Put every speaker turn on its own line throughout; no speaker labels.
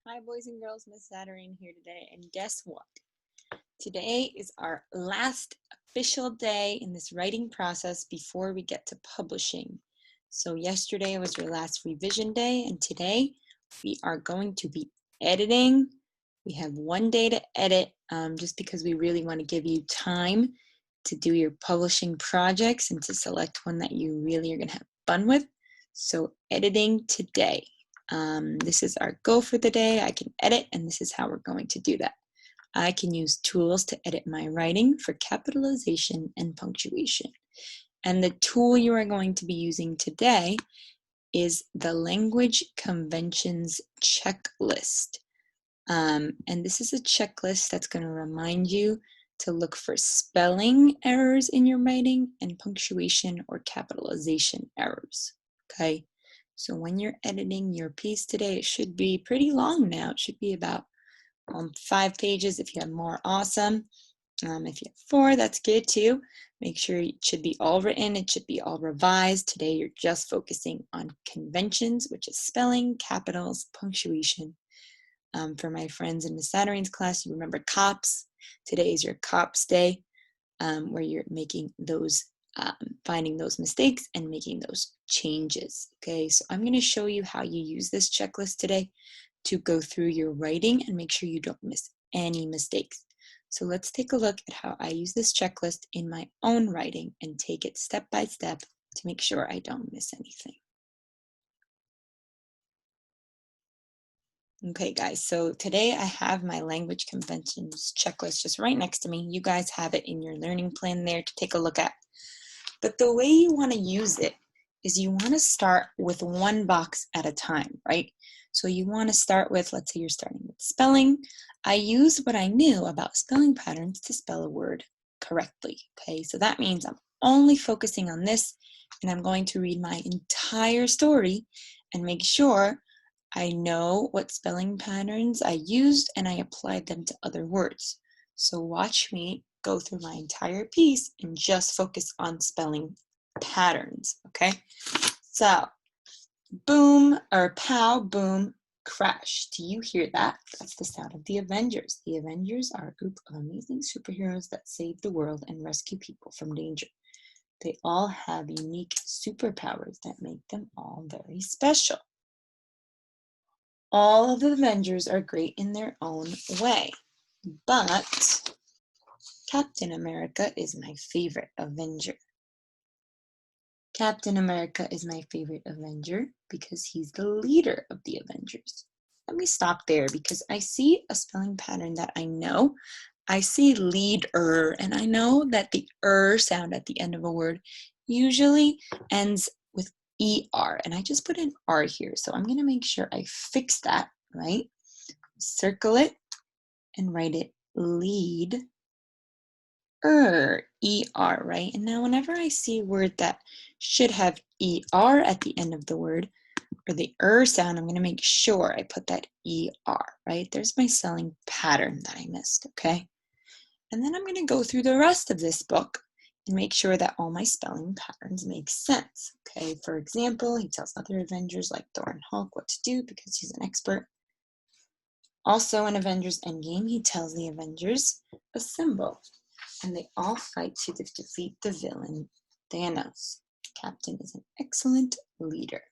Hi boys and girls, Miss Saturine here today, and guess what? Today is our last official day in this writing process before we get to publishing. So yesterday was your last revision day, and today we are going to be editing. We have one day to edit just because we really want to give you time to do your publishing projects and to select one that you really are going to have fun with. So editing today. This is our goal for the day. I can edit, and this is how we're going to do that. I can use tools to edit my writing for capitalization and punctuation. And the tool you are going to be using today is the Language Conventions Checklist. And this is a checklist that's going to remind you to look for spelling errors in your writing and punctuation or capitalization errors. Okay, so when you're editing your piece today, it should be pretty long now. It should be about 5 pages. If you have more, awesome. If you have 4, that's good too. Make sure it should be all written. It should be all revised. Today, you're just focusing on conventions, which is spelling, capitals, punctuation. For my friends in Miss Saturnine's class, you remember COPS. Today is your COPS day, where you're making those, finding those mistakes and making those changes. Okay, so I'm going to show you how you use this checklist today to go through your writing and make sure you don't miss any mistakes. So let's take a look at how I use this checklist in my own writing and take it step by step to make sure I don't miss anything. Okay, guys, so today I have my language conventions checklist just right next to me. You guys have it in your learning plan there to take a look at. But the way you want to use it is you want to start with one box at a time, right? So you want to start with, let's say you're starting with spelling. I used what I knew about spelling patterns to spell a word correctly, okay? So that means I'm only focusing on this, and I'm going to read my entire story and make sure I know what spelling patterns I used and I applied them to other words. So watch me go through my entire piece and just focus on spelling patterns, okay? So, boom, or pow, boom, crash. Do you hear that? That's the sound of the Avengers. The Avengers are a group of amazing superheroes that save the world and rescue people from danger. They all have unique superpowers that make them all very special. All of the Avengers are great in their own way, but Captain America is my favorite Avenger. Captain America is my favorite Avenger because he's the leader of the Avengers. Let me stop there because I see a spelling pattern that I know. I see leader, and I know that the sound at the end of a word usually ends with ER, and I just put an R here. So I'm going to make sure I fix that, right? Circle it and write it lead. ER, right? And now whenever I see a word that should have ER at the end of the word, or the sound, I'm going to make sure I put that ER, right? There's my spelling pattern that I missed, okay? And then I'm going to go through the rest of this book and make sure that all my spelling patterns make sense, okay? For example, he tells other Avengers like Thor and Hulk what to do because he's an expert. Also in Avengers Endgame, he tells the Avengers assemble, and they all fight to defeat the villain, Thanos. Captain is an excellent leader.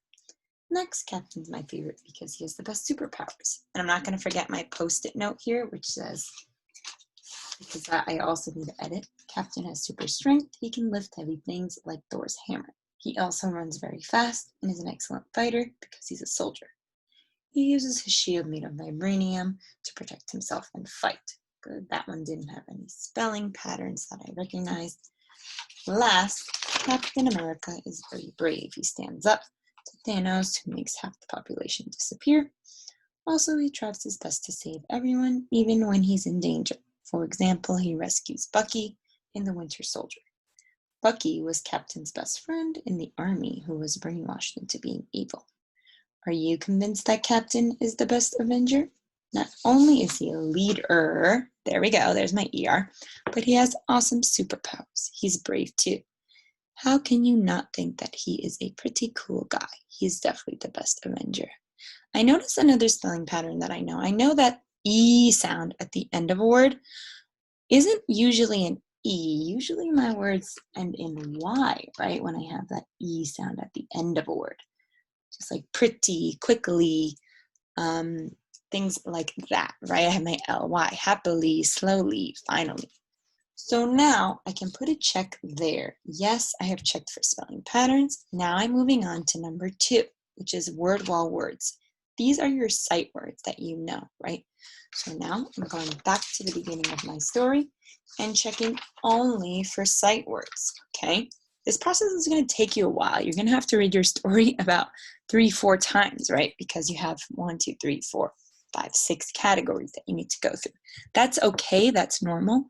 Next, Captain's my favorite because he has the best superpowers. And I'm not going to forget my post-it note here, which says, because that I also need to edit, Captain has super strength. He can lift heavy things like Thor's hammer. He also runs very fast and is an excellent fighter because he's a soldier. He uses his shield made of vibranium to protect himself and fight. Good, that one didn't have any spelling patterns that I recognized. Last, Captain America is very brave. He stands up to Thanos, who makes half the population disappear. Also, he tries his best to save everyone, even when he's in danger. For example, he rescues Bucky in The Winter Soldier. Bucky was Captain's best friend in the army who was brainwashed into being evil. Are you convinced that Captain is the best Avenger? Not only is he a leader, there we go, there's my ER, but he has awesome superpowers. He's brave too. How can you not think that he is a pretty cool guy? He's definitely the best Avenger. I noticed another spelling pattern that I know. I know that E sound at the end of a word isn't usually an E. Usually my words end in Y, right? When I have that E sound at the end of a word. Just like pretty, quickly, things like that, right? I have my ly, happily, slowly, finally. So now I can put a check there. Yes, I have checked for spelling patterns. Now I'm moving on to number 2, which is word wall words. These are your sight words that you know, right? So now I'm going back to the beginning of my story and checking only for sight words, okay? This process is going to take you a while. You're going to have to read your story about 3-4 times, right? Because you have 1, 2, 3, 4, 5, 6 categories that you need to go through. That's okay. That's normal.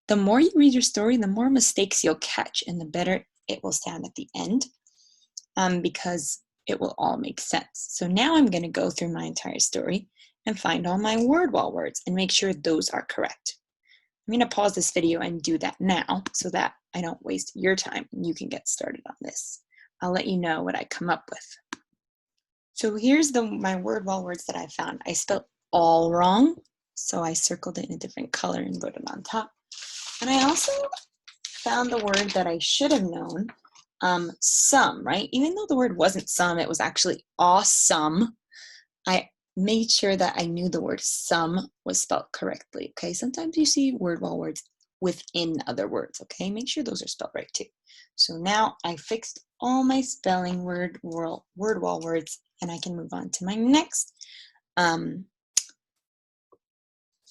The more you read your story, the more mistakes you'll catch and the better it will sound at the end, because it will all make sense. So now I'm going to go through my entire story and find all my word wall words and make sure those are correct. I'm going to pause this video and do that now so that I don't waste your time and you can get started on this. I'll let you know what I come up with. So here's my word wall words that I found. I spelled all wrong, so I circled it in a different color and wrote it on top. And I also found the word that I should have known, some, right? Even though the word wasn't some, it was actually awesome. I made sure that I knew the word some was spelled correctly, okay? Sometimes you see word wall words within other words, okay? Make sure those are spelled right too. So now I fixed all my spelling word wall words, and I can move on to my next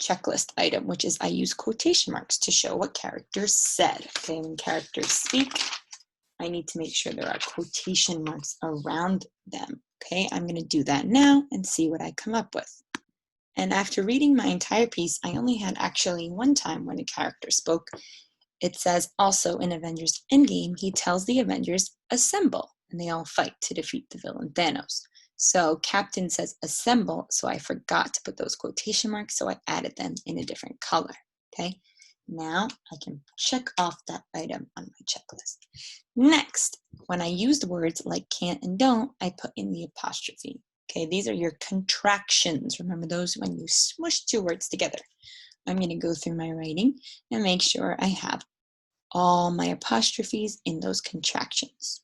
checklist item, which is I use quotation marks to show what characters said. Okay, when characters speak, I need to make sure there are quotation marks around them. Okay, I'm going to do that now and see what I come up with. And after reading my entire piece, I only had actually one time when a character spoke. It says also in Avengers Endgame, he tells the Avengers, assemble, and they all fight to defeat the villain Thanos. So Captain says assemble, so I forgot to put those quotation marks, so I added them in a different color, okay? Now I can check off that item on my checklist. Next, when I used words like can't and don't, I put in the apostrophe, okay? These are your contractions. Remember those when you smush 2 words together. I'm going to go through my writing and make sure I have all my apostrophes in those contractions.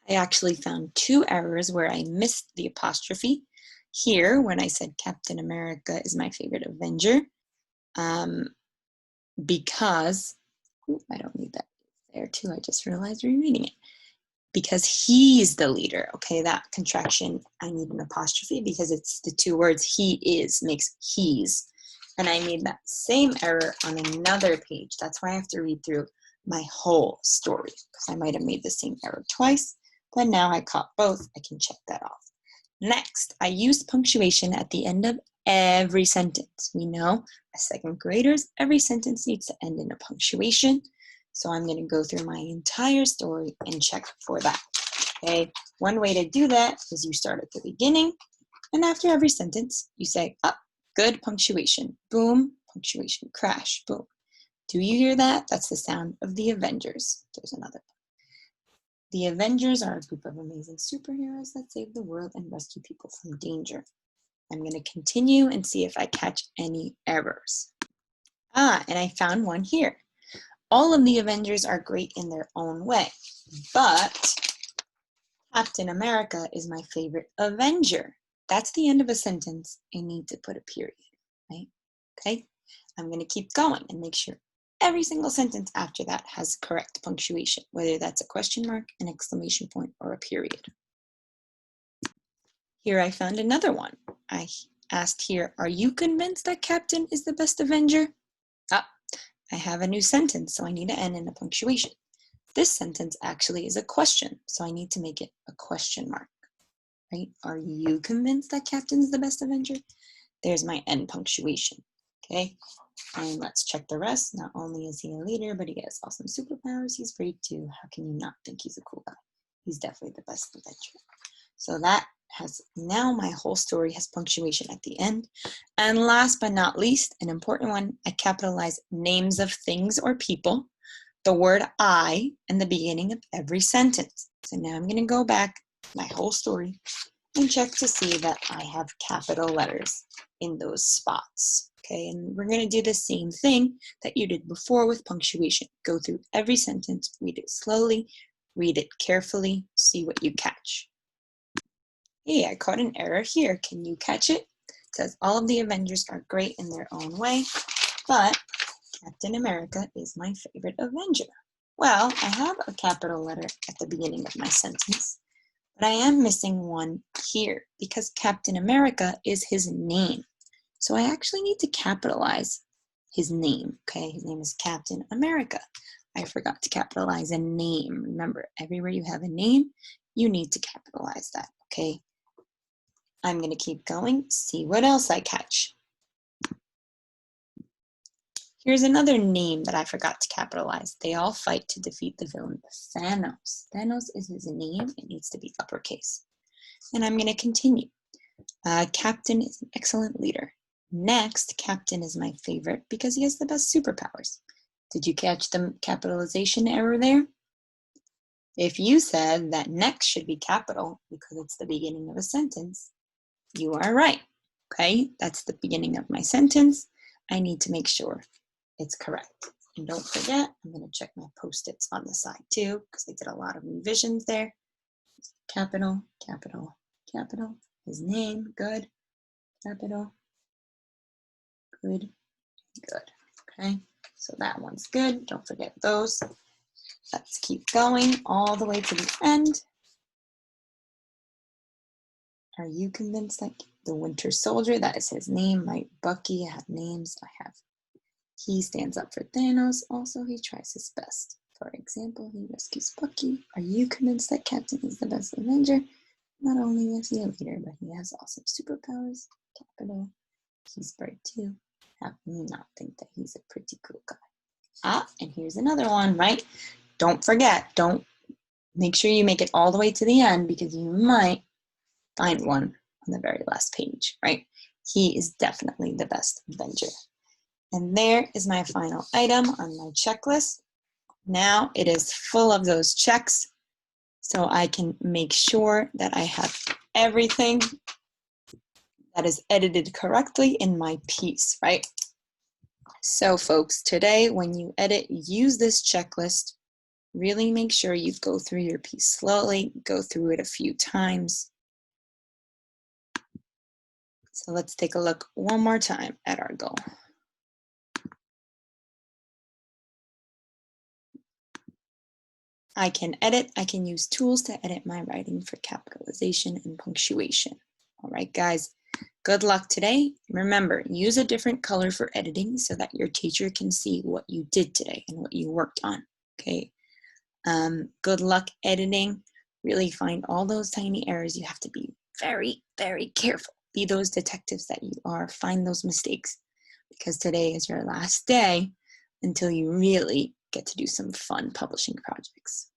I actually found 2 errors where I missed the apostrophe. Here, when I said Captain America is my favorite Avenger, because, I don't need that there too, I just realized rereading it. Because he's the leader, okay, that contraction, I need an apostrophe because it's the 2 words he is makes he's. And I made that same error on another page. That's why I have to read through my whole story, because I might have made the same error twice, but now I caught both. I can check that off. Next, I used punctuation at the end of every sentence. We know as 2nd graders, every sentence needs to end in a punctuation. So I'm going to go through my entire story and check for that. Okay, one way to do that is you start at the beginning, and after every sentence, you say, up, good punctuation, boom, punctuation, crash, boom. Do you hear that? That's the sound of the Avengers. There's another one. The Avengers are a group of amazing superheroes that save the world and rescue people from danger. I'm going to continue and see if I catch any errors. And I found one here. All of the Avengers are great in their own way, but Captain America is my favorite Avenger. That's the end of a sentence. I need to put a period, right? Okay, I'm going to keep going and make sure every single sentence after that has correct punctuation, whether that's a question mark, an exclamation point, or a period. Here I found another one. I asked here, are you convinced that Captain is the best Avenger? I have a new sentence, so I need to end in a punctuation. This sentence actually is a question, so I need to make it a question mark, right? Are you convinced that Captain's the best Avenger? There's my end punctuation, okay? And let's check the rest. Not only is he a leader, but he has awesome superpowers. He's great too. How can you not think he's a cool guy? He's definitely the best Avenger. So that has, now my whole story has punctuation at the end. And last but not least, an important one, I capitalize names of things or people, the word I, and the beginning of every sentence. So now I'm going to go back my whole story, and check to see that I have capital letters in those spots. Okay, and we're going to do the same thing that you did before with punctuation. Go through every sentence, read it slowly, read it carefully, see what you catch. Hey, I caught an error here. Can you catch it? It says all of the Avengers are great in their own way, but Captain America is my favorite Avenger. Well, I have a capital letter at the beginning of my sentence, but I am missing one here because Captain America is his name. So I actually need to capitalize his name, okay? His name is Captain America. I forgot to capitalize a name. Remember, everywhere you have a name, you need to capitalize that, okay? I'm going to keep going, see what else I catch. Here's another name that I forgot to capitalize. They all fight to defeat the villain Thanos. Thanos is his name. It needs to be uppercase. And I'm going to continue. Captain is an excellent leader. Next, Captain is my favorite because he has the best superpowers. Did you catch the capitalization error there? If you said that next should be capital because it's the beginning of a sentence, you are right. Okay, that's the beginning of my sentence. I need to make sure it's correct. And don't forget, I'm going to check my post-its on the side too because I did a lot of revisions there. Capital, capital, capital. His name, good. Capital, good, good. Okay, so that one's good. Don't forget those. Let's keep going all the way to the end. Are you convinced that the Winter Soldier, that is his name, right? Bucky, I have names. I have, he stands up for Thanos. Also, he tries his best. For example, he rescues Bucky. Are you convinced that Captain is the best Avenger? Not only is he a leader, but he has awesome superpowers. Capital. He's bright too. Have me not think that he's a pretty cool guy. Ah, and here's another one, right? Don't forget, don't make sure you make it all the way to the end because you might find one on the very last page, right? He is definitely the best Avenger. And there is my final item on my checklist. Now it is full of those checks so I can make sure that I have everything that is edited correctly in my piece, right? So folks, today when you edit, use this checklist. Really make sure you go through your piece slowly, go through it a few times. So let's take a look one more time at our goal. I can edit, I can use tools to edit my writing for capitalization and punctuation. All right, guys, good luck today. Remember, use a different color for editing so that your teacher can see what you did today and what you worked on, okay? Good luck editing. Really find all those tiny errors. You have to be very, very careful. Be those detectives that you are. Find those mistakes because today is your last day until you really get to do some fun publishing projects.